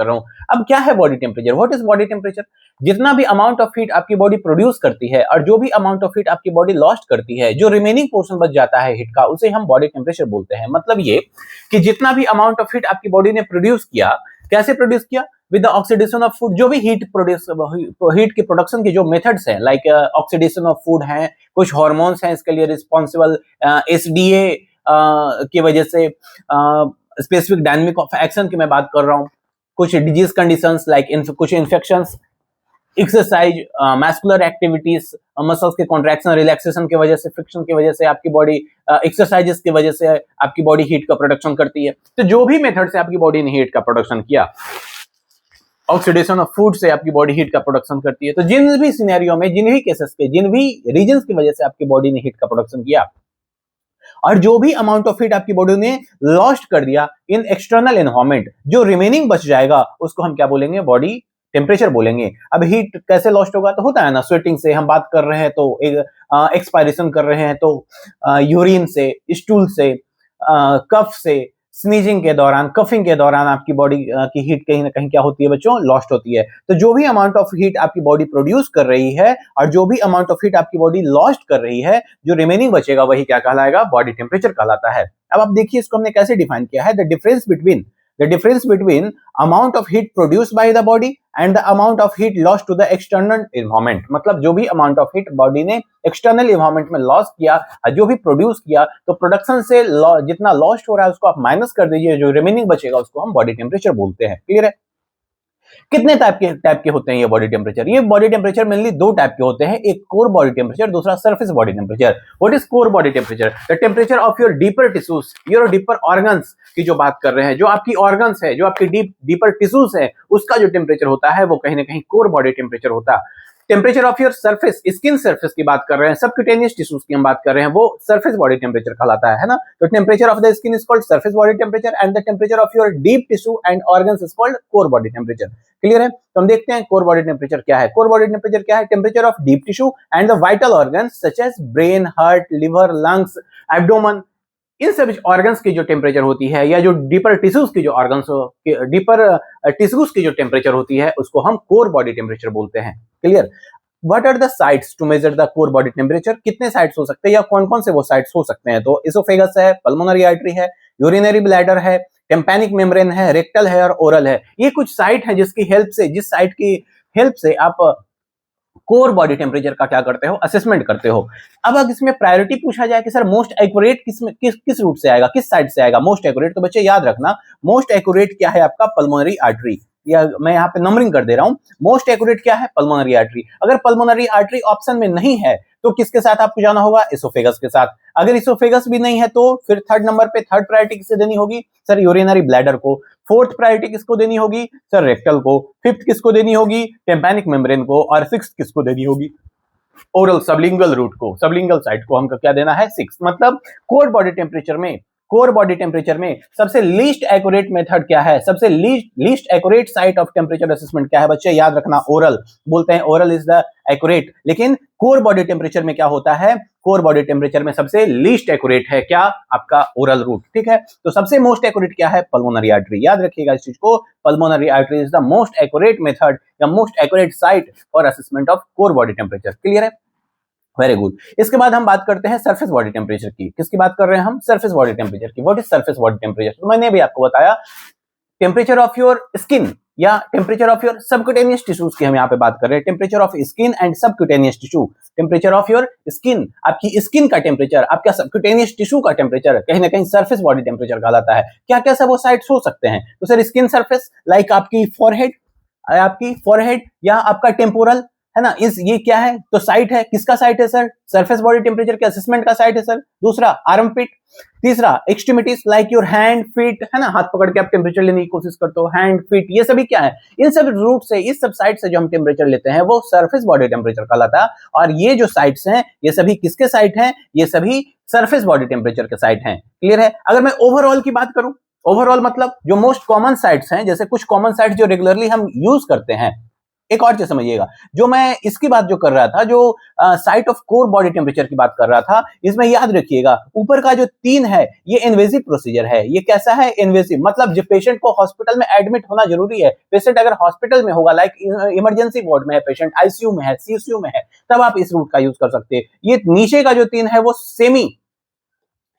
कर रहा हूँ। अब क्या है body temperature? What is body temperature? जितना भी अमाउंट ऑफ हीट आपकी बॉडी प्रोड्यूस करती है और जो भी अमाउंट ऑफ हीट आपकी बॉडी लॉस्ट करती है, जो रिमेनिंग पोर्शन बच जाता है हीट का, उसे हम बॉडी टेम्परेचर बोलते हैं। मतलब ये कि जितना भी अमाउंट ऑफ हीट आपकी बॉडी ने प्रोड्यूस किया, कैसे प्रोड्यूस किया? With the oxidation of food. जो भी हीट प्रोड्यूस, हीट की प्रोडक्शन के जो मेथड्स हैं, लाइक ऑक्सीडेशन ऑफ फूड है, कुछ हार्मोन्स हैं इसके लिए रिस्पॉन्सिबल, एसडीए की वजह से, स्पेसिफिक डायनेमिक ऑफ एक्शन की मैं बात कर रहा हूँ, कुछ डिजीज कंडीशंस लाइक कुछ infections, exercise, muscular activities, muscles के कॉन्ट्रैक्शन रिलैक्सेशन की वजह से, फ्रिक्शन की वजह से आपकी बॉडी, एक्सरसाइजेस की वजह से आपकी बॉडी हीट का प्रोडक्शन करती है। तो जो भी मेथड से आपकी बॉडी ने हीट का प्रोडक्शन किया, ऑक्सीडेशन ऑफ फूड से आपकी बॉडी हीट का प्रोडक्शन करती है। तो जिन भी सिनेरियो में, जिन भी केसेस के, जिन भी रीजन्स की वजह से आपकी बॉडी ने हीट का प्रोडक्शन किया और जो भी अमाउंट ऑफ हीट आपकी बॉडी ने लॉस्ट कर दिया इन एक्सटर्नल एनवायरनमेंट, जो रिमेनिंग बच जाएगा उसको हम क्या बोलेंगे? बॉडी टेम्परेचर बोलेंगे। अब हीट कैसे लॉस्ट होगा? तो होता है ना, स्वेटिंग से, हम बात कर रहे हैं तो एक्सपायरेशन कर रहे हैं तो यूरिन से, स्टूल से, कफ से, स्नीजिंग के दौरान, कफिंग के दौरान आपकी बॉडी की हीट कहीं ना कहीं क्या होती है बच्चों? लॉस्ट होती है। तो जो भी अमाउंट ऑफ हीट आपकी बॉडी प्रोड्यूस कर रही है और जो भी अमाउंट ऑफ हीट आपकी बॉडी लॉस्ट कर रही है, जो रिमेनिंग बचेगा वही क्या कहलाएगा? बॉडी टेम्परेचर कहलाता है। अब आप देखिए इसको हमने कैसे डिफाइन किया है, the difference between amount of heat produced by the body and the amount of heat lost to the external environment। मतलब जो भी amount of heat बॉडी ने external environment में लॉस किया, जो भी प्रोड्यूस किया, तो प्रोडक्शन से जितना लॉस्ट हो रहा है उसको आप माइनस कर दीजिए, जो रिमेनिंग बचेगा उसको हम बॉडी टेम्परेचर बोलते हैं। क्लियर है? कितने टाइप के होते हैं ये बॉडी टेम्परेचर? ये बॉडी टेम्परेचर मेनली दो टाइप के होते हैं, एक कोर बॉडी टेम्परेचर, दूसरा surface body temperature. What is core body temperature? The temperature of your deeper tissues, your deeper organs की जो बात कर रहे हैं, जो आपकी ऑर्गन्स है, जो आपकी डीपर टिश्यूज है, उसका जो टेम्परेचर होता है वो कहीं ना कहीं कोर बॉडी टेम्परेचर होता है। Temperature of your surface, skin surface की बात कर रहे हैं, सबक्यूटेनियस टिश्यूज की हम बात कर रहे हैं, वो सरफेस बॉडी टेम्परेचर कहलाता है ना। तो temperature of the skin is called surface body temperature and the temperature of your deep tissue and organs is called core body temperature. Clear है? तो हम देखते हैं कोर बॉडी टेम्परेचर क्या है। कोर बॉडी टेम्परेचर क्या है? Temperature of deep tissue and the vital organs such as brain, heart, liver, lungs, abdomen, इन सभी ऑर्गन्स की जो टेम्परेचर होती है, या जो डीपर टिश्यूज की जो ऑर्गन्स, डीपर टिश्यूज की जो टेम्परेचर होती है, उसको हम कोर बॉडी टेम्परेचर बोलते हैं। Clear? What are the sites to measure the core body temperature? कितने साइट्स हो सकते हैं या कौन कौन से वो साइट्स हो सकते हैं? तो इसोफेगस है, पल्मोनरी आर्टरी है, यूरिनरी ब्लैडर है, टेम्पैनिक मेम्ब्रेन है, रेक्टल है और ओरल है। ये कुछ साइट हैं जिसकी हेल्प से, जिस साइट की हेल्प से आप कोर बॉडी टेम्परेचर का क्या करते हो? असेसमेंट करते हो। अब अगर इसमें प्रायोरिटी पूछा जाए कि सर मोस्ट एक्यूरेट किस रूट से आएगा, किस साइड से आएगा मोस्ट एक्यूरेट, तो बच्चे याद रखना मोस्ट एक्यूरेट क्या है? आपका पल्मोनरी आर्टरी, या मैं यहाँ पे नंबरिंग कर दे रहा हूं। मोस्ट एक्यूरेट क्या है? Pulmonary artery. अगर पल्मोनरी आर्टरी ऑप्शन में नहीं है तो किसके साथ आपको जाना होगा? इसोफेगस के साथ। अगर इसोफेगस भी नहीं है तो फिर थर्ड नंबर पे थर्ड प्रायोरिटी किसे देनी होगी? सर यूरिनरी ब्लैडर को। फोर्थ प्रायोरिटी किसको देनी होगी? सर रेक्टल को। फिफ्थ किसको देनी होगी? टेम्पैनिक मेम्ब्रेन को। और सिक्स्थ किसको देनी होगी? ओरल सबलिंगल रूट को, सबलिंगल साइड को हमको क्या देना है? 6। मतलब कोर बॉडी टेम्परेचर में सबसे लीस्ट एक्यूरेट मेथड क्या है? सबसे least accurate site of temperature assessment क्या है बच्चे? याद रखना, ओरल। बोलते हैं ओरल इज द एक्यूरेट, लेकिन कोर बॉडी टेम्परेचर में क्या होता है? कोर बॉडी टेम्परेचर में सबसे लीस्ट एक्यूरेट है क्या? आपका ओरल रूट। ठीक है, तो सबसे मोस्ट एक्यूरेट क्या है? Pulmonary artery. याद रखिएगा इस चीज को, pulmonary artery is the most accurate method या most accurate site for assessment of core body temperature. Clear है? Very good. इसके बाद हम बात करते हैं सरफेस बॉडी टेम्परेचर की। किसकी बात कर रहे हैं हम? सरफेस बॉडी टेम्परेचर की। What is surface body temperature? तो मैंने भी आपको बताया, टेम्परेचर ऑफ योर स्किन या temperature of your subcutaneous tissues की हम यहाँ पे बात कर रहे हैं। Temperature of skin and subcutaneous tissue. Temperature of your skin, आपकी स्किन का टेम्परेचर, आपका सबक्यूटेनियस टिश्यू का टेम्परेचर कहीं ना कहीं सरफेस बॉडी टेम्परेचर कहलाता है। क्या क्या सब वो साइट्स हो सकते हैं? तो सर स्किन सरफेस, लाइक आपकी फॉरहेड या आपका टेम्पोरल, है ना, ये क्या है? तो साइट है, किसका साइट है सर? सरफेस बॉडी टेम्परेचर के असेसमेंट का साइट है सर। दूसरा आर्मपिट। तीसरा extremities like your hand, feet, है ना, हाथ पकड़ के आप टेम्परेचर लेने की कोशिश करते हो, हैंड, फीट, ये सभी क्या है? इन सब रूट से, इस सब साइट से जो हम टेम्परेचर लेते हैं वो सरफेस बॉडी टेम्परेचर कहलाता है। और ये जो साइट्स हैं ये सभी किसके साइट हैं? ये सभी सरफेस बॉडी टेम्परेचर के साइट हैं। क्लियर है? अगर मैं ओवरऑल की बात करूं, ओवरऑल मतलब जो मोस्ट कॉमन साइट्स हैं, जैसे कुछ कॉमन साइट्स जो रेगुलरली हम यूज करते हैं, एक और चीज समझिएगा, जो मैं इसकी बात जो कर रहा था, जो site of core body temperature की बात कर रहा था, इसमें याद रखिएगा ऊपर का जो 3 है ये इन्वेसिव प्रोसीजर है। ये कैसा है? इन्वेसिव, मतलब जब पेशेंट को हॉस्पिटल में एडमिट होना जरूरी है, पेशेंट अगर हॉस्पिटल में होगा, लाइक इमरजेंसी वार्ड में है पेशेंट, आईसीयू में है, सीसीयू में है, तब आप इस रूट का यूज कर सकते हैं। ये नीचे का जो 3 है वो सेमी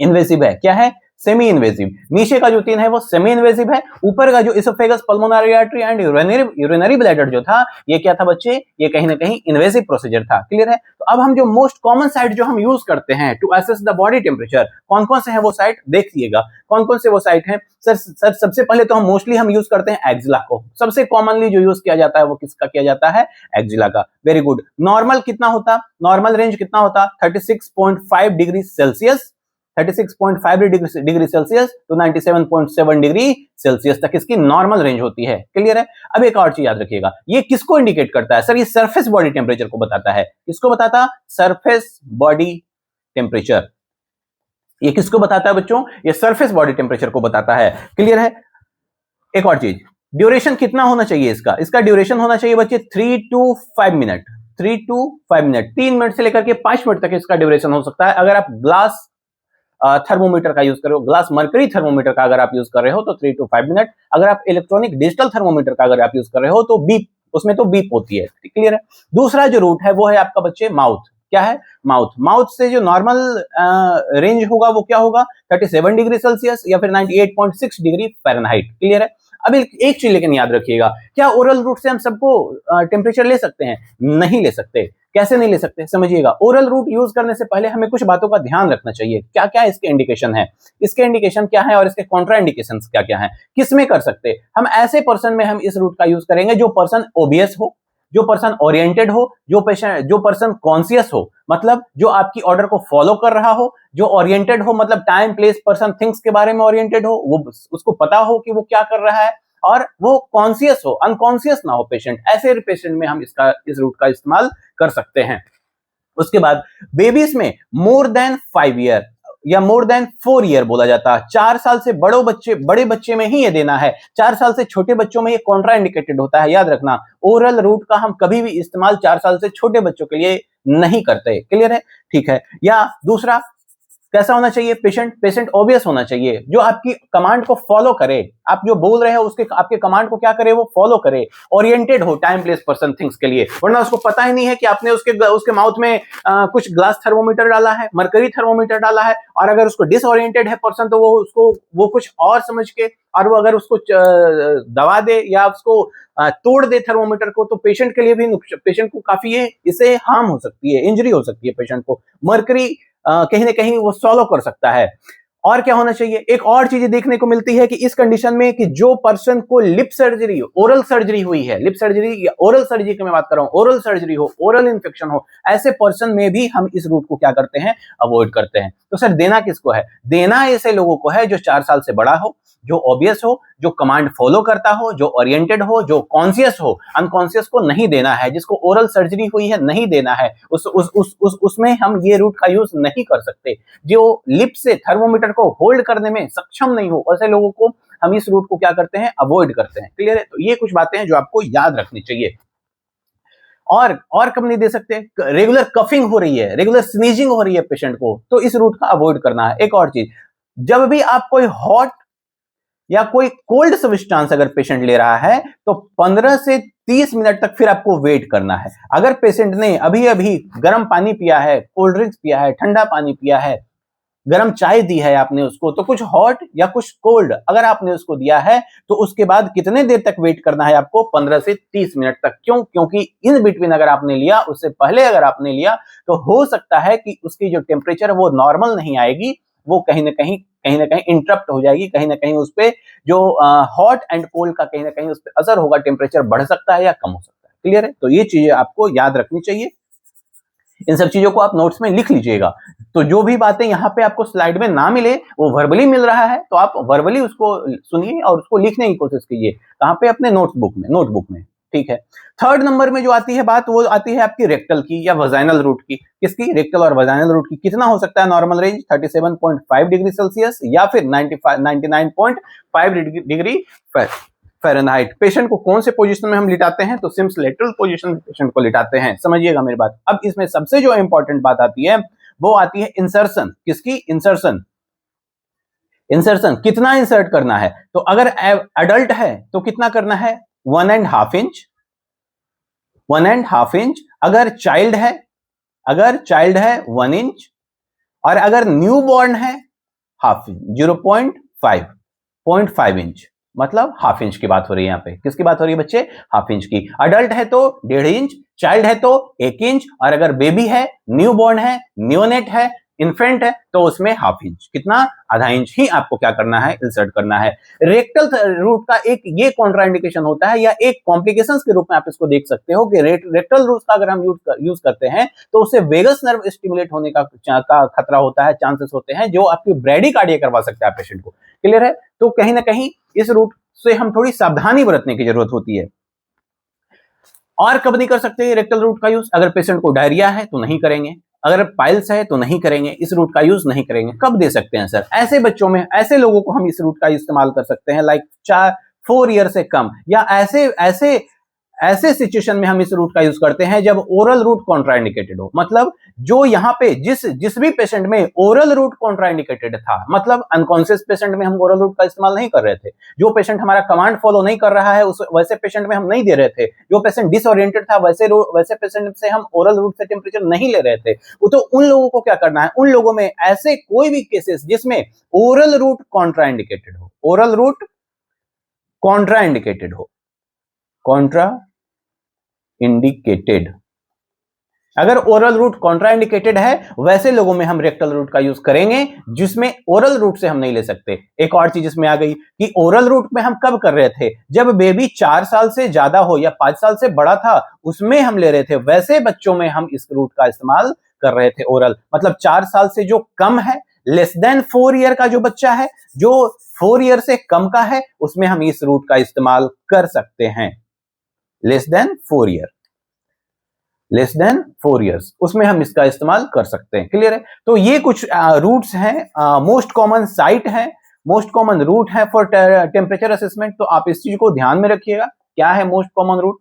इन्वेसिव है। क्या है? Semi invasive. नीचे का जो 3 है वो सेमी इन्वेसिव है। ऊपर का जो oesophagus, pulmonary artery and urinary bladder जो था, ये क्या था बच्चे? ये कहीं ना कहीं इन्वेसिव प्रोसीजर था। क्लियर है? तो अब हम जो मोस्ट कॉमन साइट जो हम यूज करते हैं to assess the body temperature, कौन कौन से है वो साइट देखिएगा। कौन कौन से वो साइट है? सर सबसे पहले तो हम मोस्टली हम यूज करते हैं एक्जिला को। सबसे कॉमनली जो यूज किया जाता है वो किसका किया जाता है? एक्जिला का। Very good. नॉर्मल कितना होता? नॉर्मल रेंज कितना होता? 36.5 degree Celsius, 36.5 degree Celsius to 97.7 degree Celsius तक इसकी नॉर्मल रेंज होती है। क्लियर है? अब एक और चीज याद रखिएगा, ये किसको इंडिकेट करता है? सर ये सरफेस बॉडी टेम्परेचर को बताता है। किसको बताता? Surface body temperature. ये किसको बताता है बच्चों? ये सरफेस बॉडी टेम्परेचर को बताता है। क्लियर है? एक और चीज, ड्यूरेशन कितना होना चाहिए इसका? इसका ड्यूरेशन होना चाहिए बच्चे 3 to 5 minute. 3 to 5 minute, 3 minute से लेकर के 5 मिनट तक इसका ड्यूरेशन हो सकता है। अगर आप ग्लास थर्मोमीटर का यूज कर रहे हो, ग्लास मर्करी थर्मोमीटर का अगर आप यूज कर रहे हो तो 3 to 5 मिनट। अगर आप इलेक्ट्रॉनिक डिजिटल थर्मोमीटर का अगर आप यूज कर रहे हो तो बीप, उसमें तो बीप होती है। क्लियर है? दूसरा जो रूट है वो है आपका बच्चे माउथ। क्या है? माउथ। माउथ से जो नॉर्मल रेंज होगा वो क्या होगा? 37 डिग्री सेल्सियस या फिर 98.6 डिग्री फ़ारेनहाइट। क्लियर है? अब एक चीज लेकिन याद रखिएगा, क्या ओरल रूट से हम सबको टेम्परेचर ले सकते हैं? नहीं ले सकते। कैसे नहीं ले सकते? समझिएगा, ओरल रूट यूज करने से पहले हमें कुछ बातों का ध्यान रखना चाहिए। क्या क्या इसके इंडिकेशन है, इसके इंडिकेशन क्या है और इसके कॉन्ट्रा इंडिकेशंस क्या क्या है। किस में कर सकते? हम ऐसे पर्सन में हम इस रूट का यूज करेंगे जो पर्सन ओबियस हो, जो पर्सन ओरिएंटेड हो, जो पर्सन कॉन्शियस हो, मतलब जो आपकी ऑर्डर को फॉलो कर रहा हो, जो ओरिएंटेड हो, मतलब टाइम प्लेस पर्सन थिंग्स के बारे में ओरिएंटेड हो, वो उसको पता हो कि वो क्या कर रहा है, और वो कॉन्शियस हो, अनकॉन्शियस ना हो पेशेंट। ऐसे पेशेंट में हम इस रूट का इस्तेमाल कर सकते हैं। उसके बाद बेबीज में मोर देन 5 ईयर या मोर देन 4 ईयर बोला जाता है। 4 साल से बड़े बच्चे में ही ये देना है। 4 साल से छोटे बच्चों में ये कॉन्ट्रा इंडिकेटेड होता है। याद रखना, ओरल रूट का हम कभी भी इस्तेमाल 4 साल से छोटे बच्चों के लिए नहीं करते। क्लियर है? ठीक है। या दूसरा कैसा होना चाहिए? पेशेंट ऑब्वियस होना चाहिए, जो आपकी कमांड को फॉलो करे। आप जो बोल रहे हो उसके आपके कमांड को क्या करे? वो फॉलो करे। ओरिएंटेड हो टाइम प्लेस पर्सन थिंग्स के लिए, वरना उसको पता ही नहीं है कि आपने उसके माउथ में कुछ ग्लास थर्मोमीटर डाला है, मरकरी थर्मोमीटर डाला है, और अगर उसको डिसओरिएंटेड है पर्सन तो वो कुछ और समझ के, और वो अगर उसको दबा दे या उसको तोड़ दे थर्मोमीटर को, तो पेशेंट के लिए भी पेशेंट को काफी इससे हार्म हो सकती है, इंजरी हो सकती है पेशेंट को। मरकरी कहीं ना कहीं वो सॉल्व कर सकता है। और क्या होना चाहिए? एक और चीज देखने को मिलती है कि इस कंडीशन में कि जो पर्सन को लिप सर्जरी, ओरल सर्जरी हुई है, लिप सर्जरी या ओरल सर्जरी की मैं बात कर रहा हूं, ओरल सर्जरी हो, ओरल इन्फेक्शन हो, ऐसे पर्सन में भी हम इस रूट को क्या करते हैं? अवॉइड करते हैं। तो सर देना किसको है? देना ऐसे लोगों को है जो 4 साल से बड़ा हो, जो ऑब्वियस हो, जो कमांड फॉलो करता हो, जो ओरिएंटेड हो, जो कॉन्शियस हो। अनकॉन्शियस को नहीं देना है, जिसको ओरल सर्जरी हुई है नहीं देना है, उसमें हम ये रूट का यूज नहीं कर सकते। जो लिप से थर्मोमीटर को होल्ड करने में सक्षम नहीं हो, ऐसे लोगों को हम इस रूट को क्या करते हैं? अवॉइड करते हैं। क्लियर है? तो ये कुछ बातें हैं जो आपको याद रखनी चाहिए। और कब नहीं दे सकते? रेगुलर कफिंग हो रही है, रेगुलर स्नीजिंग हो रही है पेशेंट को, तो इस रूट का अवॉइड करना है। एक और चीज, जब भी आप कोई हॉट या कोई कोल्ड सब्सटेंस अगर पेशेंट ले रहा है तो 15 से 30 मिनट तक फिर आपको वेट करना है। अगर पेशेंट ने अभी अभी गर्म पानी पिया है, कोल्ड ड्रिंक्स पिया है, ठंडा पानी पिया है, गर्म चाय दी है आपने उसको, तो कुछ हॉट या कुछ कोल्ड अगर आपने उसको दिया है तो उसके बाद कितने देर तक वेट करना है आपको? 15 से 30 मिनट तक। क्यों? क्योंकि इन बिटवीन अगर आपने लिया, उससे पहले अगर आपने लिया, तो हो सकता है कि उसकी जो टेम्परेचर वो नॉर्मल नहीं आएगी, वो कहीं ना कहीं इंटरप्ट हो जाएगी, कहीं ना कहीं उस पर जो हॉट एंड कोल्ड का कहीं ना कहीं उस पर असर होगा, टेम्परेचर बढ़ सकता है या कम हो सकता है। क्लियर है? तो ये चीजें आपको याद रखनी चाहिए। इन सब चीजों को आप नोट्स में लिख लीजिएगा। तो जो भी बातें यहाँ पे आपको स्लाइड में ना मिले, वो वर्बली मिल रहा है, तो आप वर्बली उसको सुनिए और उसको लिखने की कोशिश कीजिए। कहाँ पे? अपने नोटबुक में। ठीक है। थर्ड नंबर में जो आती है बात, वो आती है आपकी रेक्टल की या वजाइनल रूट की। किसकी? रेक्टल और वजाइनल रूट की। कितना हो सकता है नॉर्मल रेंज? 37.5 डिग्री सेल्सियस या फिर 99.5 डिग्री फ़ारेनहाइट। पेशेंट को कौन से पोजीशन में हम लिटाते हैं? तो सिम्स लेटरल पोजीशन में पेशेंट को लिटाते हैं। समझिएगा मेरी बात। अब इसमें सबसे जो इंपॉर्टेंट बात आती है वो आती है इंसर्शन। किसकी? इंसर्शन। इंसर्शन कितना इंसर्ट करना है? तो अगर एडल्ट है तो कितना करना है? 1.5 इंच, 1.5 इंच। अगर चाइल्ड है, 1 इंच, और अगर न्यू बॉर्न है हाफ इंच, 0.5 इंच, मतलब हाफ इंच की बात हो रही है। यहाँ पे किसकी बात हो रही है बच्चे? हाफ इंच की। अडल्ट है तो 1.5 इंच, चाइल्ड है तो 1 इंच, और अगर बेबी है, न्यू बॉर्न है, न्यूनेट है, इन्फेंट है, तो उसमें हाफ इंच। कितना? आधा इंच ही आपको क्या करना है? इंसर्ट करना है। रेक्टल रूट का एक ये कॉन्ट्राइंडिकेशन होता है, या एक कॉम्प्लिकेशंस के रूप में आप इसको देख सकते हो कि रेक्टल रूट का अगर हम यूज करते हैं तो उससे वेगस नर्व स्टिमुलेट होने का खतरा होता है, चांसेस होते हैं, जो आपकी ब्रेडिकार्डिया करवा सकता है पेशेंट को। क्लियर है? तो कहीं ना कहीं इस रूट से हम थोड़ी सावधानी बरतने की जरूरत होती है। और कब नहीं कर सकते रेक्टल रूट का यूज? अगर पेशेंट को डायरिया है तो नहीं करेंगे, अगर पाइल्स है तो नहीं करेंगे, इस रूट का यूज नहीं करेंगे। कब दे सकते हैं सर? ऐसे बच्चों में, ऐसे लोगों को हम इस रूट का इस्तेमाल कर सकते हैं, लाइक 4 ईयर से कम, या ऐसे सिचुएशन में हम इस रूट का यूज करते हैं जब ओरल रूट कॉन्ट्राइंडिकेटेड हो। मतलब जो यहाँ पे जिस भी पेशेंट में ओरल रूट कॉन्ट्राइंडिकेटेड था, मतलब अनकॉन्शियस पेशेंट में हम ओरल रूट का इस्तेमाल नहीं कर रहे थे, जो पेशेंट हमारा कमांड फॉलो नहीं कर रहा है वैसे पेशेंट में हम नहीं दे रहे थे, जो पेशेंट डिसओरिएंटेड था वैसे पेशेंट से हम ओरल रूट से टेम्परेचर नहीं ले रहे थे। तो उन लोगों को क्या करना है? उन लोगों में ऐसे कोई भी केसेस जिसमें ओरल रूट कॉन्ट्राइंडिकेटेड हो, ओरल रूट कॉन्ट्राइंडिकेटेड हो, कॉन्ट्रा इंडिकेटेड, अगर ओरल रूट कॉन्ट्राइंडिकेटेड है, वैसे लोगों में हम रेक्टल रूट का यूज करेंगे, जिसमें ओरल रूट से हम नहीं ले सकते। एक और चीज इसमें आ गई कि ओरल रूट में हम कब कर रहे थे? जब बेबी 4 साल से ज्यादा हो या 5 साल से बड़ा था, उसमें हम ले रहे थे। वैसे बच्चों में हम इस रूट का इस्तेमाल कर रहे थे ओरल, मतलब 4 साल से जो कम है, लेस देन 4 ईयर का जो बच्चा है, जो 4 ईयर से कम का है, उसमें हम इस रूट का इस्तेमाल कर सकते हैं। Less than 4 year, less than 4 years, उसमें हम इसका इस्तेमाल कर सकते हैं। क्लियर है? तो ये कुछ रूट्स हैं, मोस्ट कॉमन साइट है, मोस्ट कॉमन रूट है फॉर टेम्परेचर असेसमेंट। तो आप इस चीज को ध्यान में रखिएगा, क्या है मोस्ट कॉमन रूट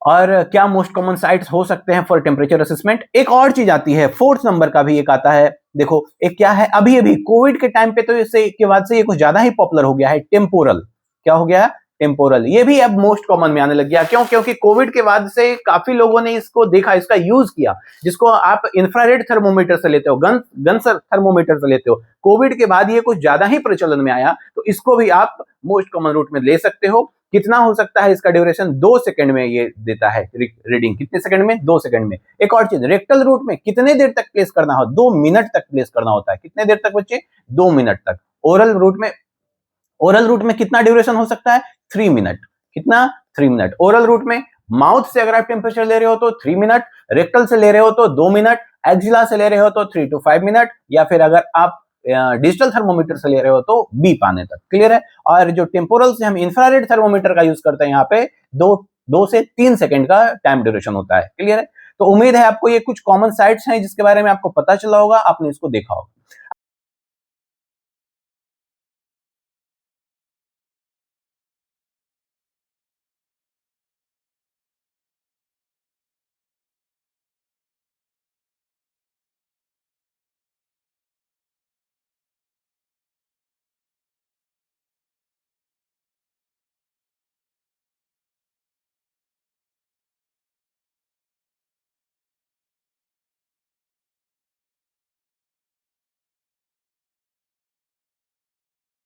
और क्या मोस्ट कॉमन साइट्स हो सकते हैं फॉर टेम्परेचर असेसमेंट। एक और चीज आती है, 4th नंबर का भी एक आता है। देखो एक क्या है, अभी कोविड के टाइम पे तो इससे के बाद से ये कुछ ज्यादा ही पॉपुलर हो गया है, टेम्पोरल। क्या हो गया? टेम्पोरल। ये भी अब मोस्ट कॉमन में आने लग गया। क्यों? क्योंकि कोविड के बाद से काफी लोगों ने इसको देखा, इसका यूज किया, जिसको आप इंफ्रारेड थर्मोमीटर से लेते हो, गन थर्मोमीटर से लेते हो। कोविड के बाद ये कुछ ज्यादा ही प्रचलन में आया, तो इसको भी आप मोस्ट कॉमन रूट में ले सकते हो। कितना हो सकता है इसका ड्यूरेशन? 2 सेकंड में ये देता है रीडिंग। कितने सेकंड में? 2 सेकंड में। एक और चीज, रेक्टल रूट में कितने देर तक प्लेस करना हो? 2 मिनट तक प्लेस करना होता है। कितने देर तक बच्चे? 2 मिनट तक। ओरल रूट में कितना ड्यूरेशन हो सकता है? 3 मिनट। कितना? 3 मिनट। ओरल रूट में माउथ से अगर आप टेम्परेचर ले रहे हो तो 3 मिनट, रेक्टल से ले रहे हो तो 2 मिनट, एक्सिला से ले रहे हो तो 3 to 5 मिनट, या फिर अगर आप डिजिटल थर्मोमीटर से ले रहे हो तो बीप आने तक। क्लियर है? और जो टेम्पोरल से हम इंफ्रारेड थर्मोमीटर का यूज करते हैं, यहाँ पे 2 से 3 सेकंड का टाइम ड्यूरेशन होता है। क्लियर है? तो उम्मीद है आपको ये कुछ कॉमन साइट्स हैं जिसके बारे में आपको पता चला होगा, आपने इसको देखा होगा।